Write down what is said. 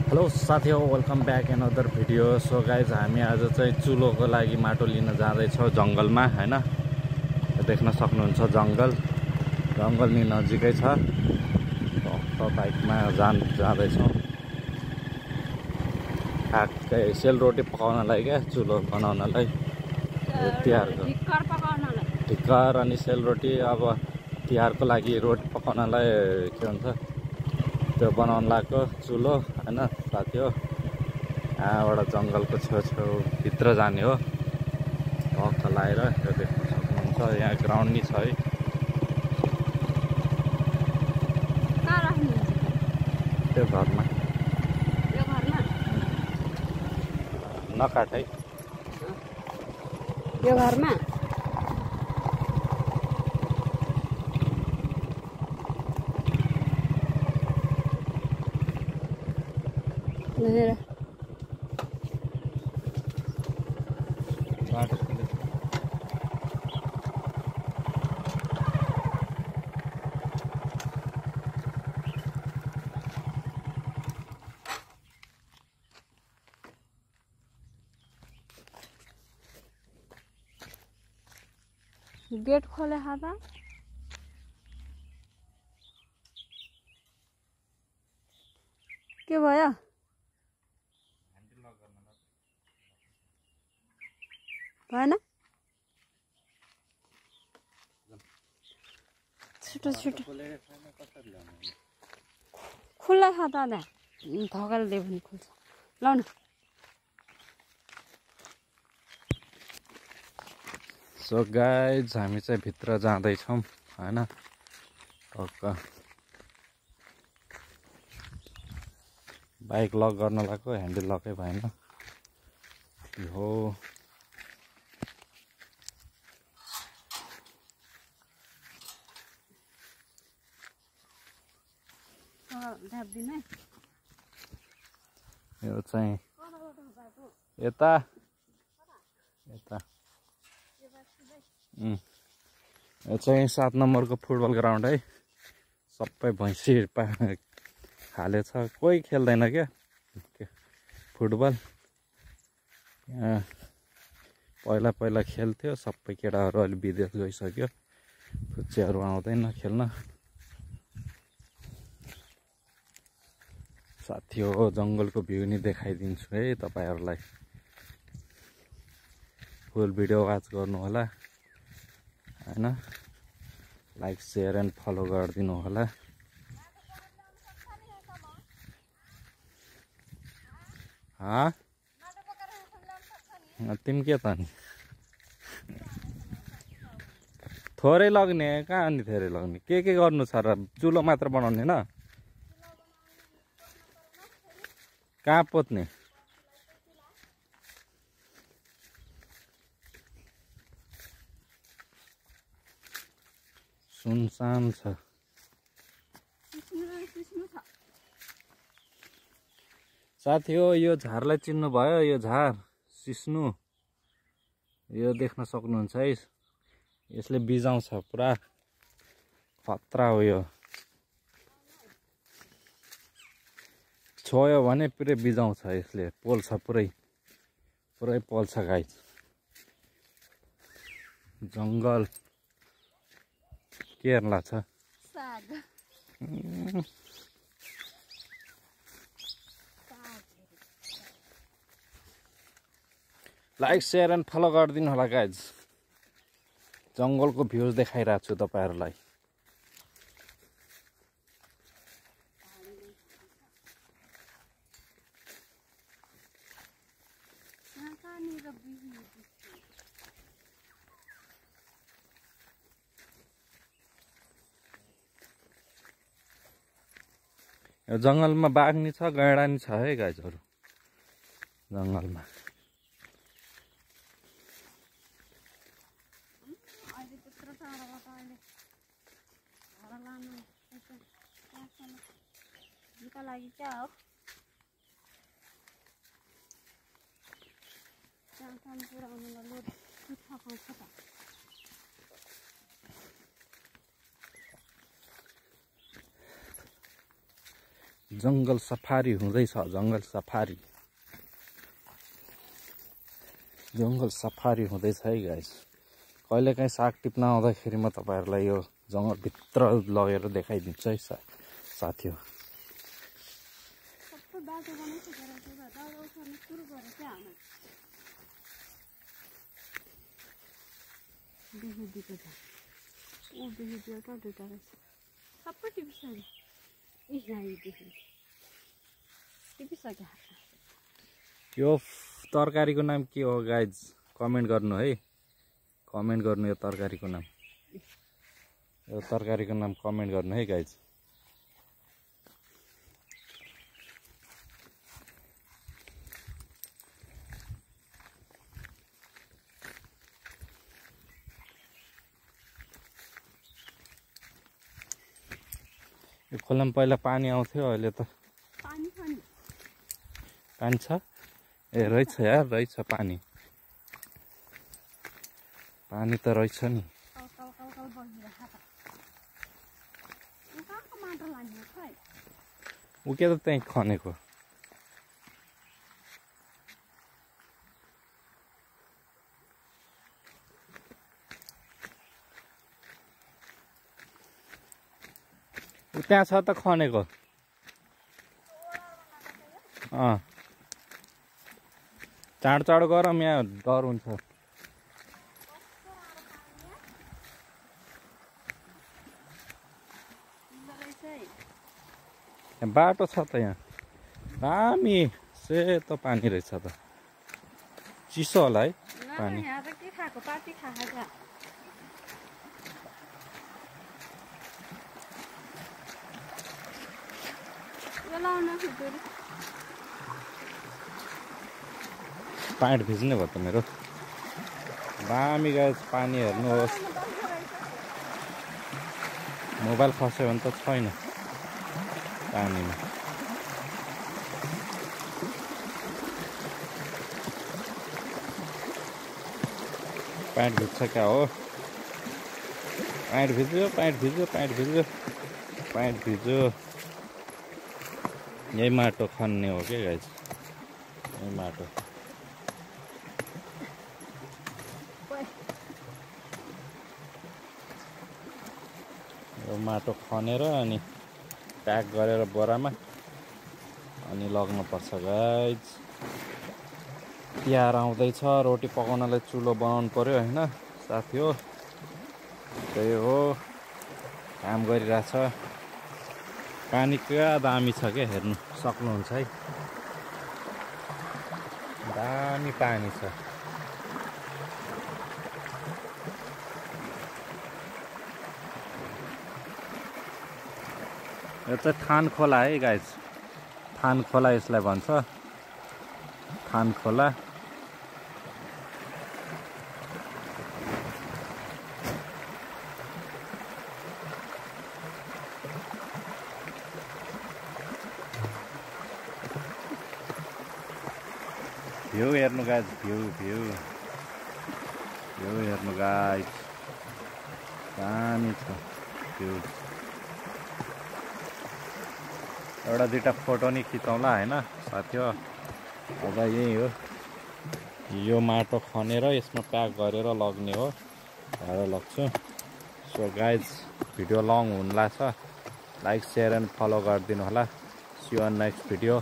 Hello साथीहरु, welcome back another video. So guys हामी आज चाहिँ चुलोको लागि माटो लिन जाँदैछौँ जङ्गलमा हैन। देख्न सक्नुहुन्छ जङ्गल नि नजिकै छ। बाइकमा जाँदैछौँ ठ्याक्कै सेलरोटी पकाउनलाई क्या, चुलो बनाउनलाई तिहारको ढिक्कर अनि सेलरोटी। अब तिहारको लागि रोटी पकाउनलाई के भन्छ त्यो बनाउन लागेको चुलो हैन साथी हो। यहाँबाट जङ्गलको छेउछेउ भित्र जाने हो। भक्त लाएर यो देख्न सक्नुहुन्छ, यहाँ ग्राउन्ड नि छ है। त्यो घरमा नकाट है यो घरमा गेट खोले हाता के भयो? भएन? छिटो छिटो खुल्ला खाता दा धकाल दियो भने खुल्छ। ल न। सो गाइज हामी चाहिँ भित्र जाँदैछौँ हैन। बाइक लक गर्न लाग्यो, ह्यान्डल लकै भएन। हो यो चाहिँ यता यो चाहिँ 7 नम्बरको फुटबल ग्राउन्ड है। सबै भैँसी खाले छ, कोही खेल्दैन क्या फुटबल। पहिला खेल्थ्यो, सबै केटाहरू अलि विदेश गइसक्यो, फुच्चेहरू आउँदैन खेल्न। साथी हो, जङ्गलको भ्यू नि देखाइदिन्छु है तपाईहरुलाई। फुल भिडियो वाच गर्नु होला हैन। लाइक शेयर एन्ड फलो गरिदिनु होला। तिमी के त नि थोरै लग्ने, कहाँ अनि धेरै लग्ने? के गर्नु छ र? चुलो मात्र बनाउने न? कहाँ पोत्ने? सुनसान छ साथी हो। यो झारलाई चिन्नु भयो? यो झार सिस्नु, यो देख्न सक्नुहुन्छ है। यसले बिजाउँछ, पुरा खतरा हो यो। छोयो भने पुरै बिजाउँछ यसले, पोल्छ पुरै पोल्छ गाइस। जङ्गल केरला छ। लाइक शेयर एन्ड फलो गरिदिनु होला गाइज। जङ्गलको भ्यूज देखाइरहेको छु तपाईहरुलाई। यो जङ्गलमा बाघ नि छ, गैंडा नि छ है गाइजहरु जङ्गलमा। लागि क्या हो? जङ्गल सफारी हुँदैछ जङ्गल सफारी हुँदैछ है गाइस कहिलेकाहीँ साग टिप्न आउँदाखेरि म तपाईहरुलाई यो जङ्गलभित्र लगेर देखाइदिन्छु है साथी हो यो तरकारीको नाम के हो गाइज कमेन्ट गर्नु है कमेन्ट गर्नु यो तरकारीको नाम कमेन्ट गर्नु है गाइज यो खोलामा पहिला पानी आउँथ्यो अहिले त पानी छ ए रहेछ यार रहेछ पानी त रहेछ नि उ के त त्यही खनेको त्यहाँ छ त खनेको चाँडो गरौँ यहाँ डर हुन्छ बाटो छ त यहाँ दामी सेतो पानी रहेछ त चिसो होला है पानी प्यान्ट भिज्ने भयो त मेरो दामी गाइस पानी हेर्नुहोस् मोबाइल खस्यो भने त छैन पानीमा प्यान्ट भिज्छ क्या हो प्यान्ट भिज्यो यही माटो खन्ने हो क्या गाइस यही माटो यो माटो खनेर अनि प्याक गरेर बोरामा अनि लग्नुपर्छ गाइस तिहार आउँदैछ रोटी पकाउनलाई चुलो बनाउनु पर्यो हैन साथी हो त्यही हो काम गरिरहेछ पानी क्या दामी छ के हेर्नु सक्नुहुन्छ है दामी पानी छ यो चाहिँ थान खोला है गाइस थान खोला यसलाई भन्छ थान खोला भ्यू हेर्नु गाइस भ्यू हेर्नु गाइस दामी छ भ्यू एउटा दुईटा फोटो नि खिचौँला हैन साथी हो अब यही हो यो माटो खनेर यसमा प्याक गरेर लग्ने हो भएर लग्छु सो गाइज भिडियो लङ हुन लाग्छ लाइक शेयर एन्ड फलो गरिदिनु होला see you on next video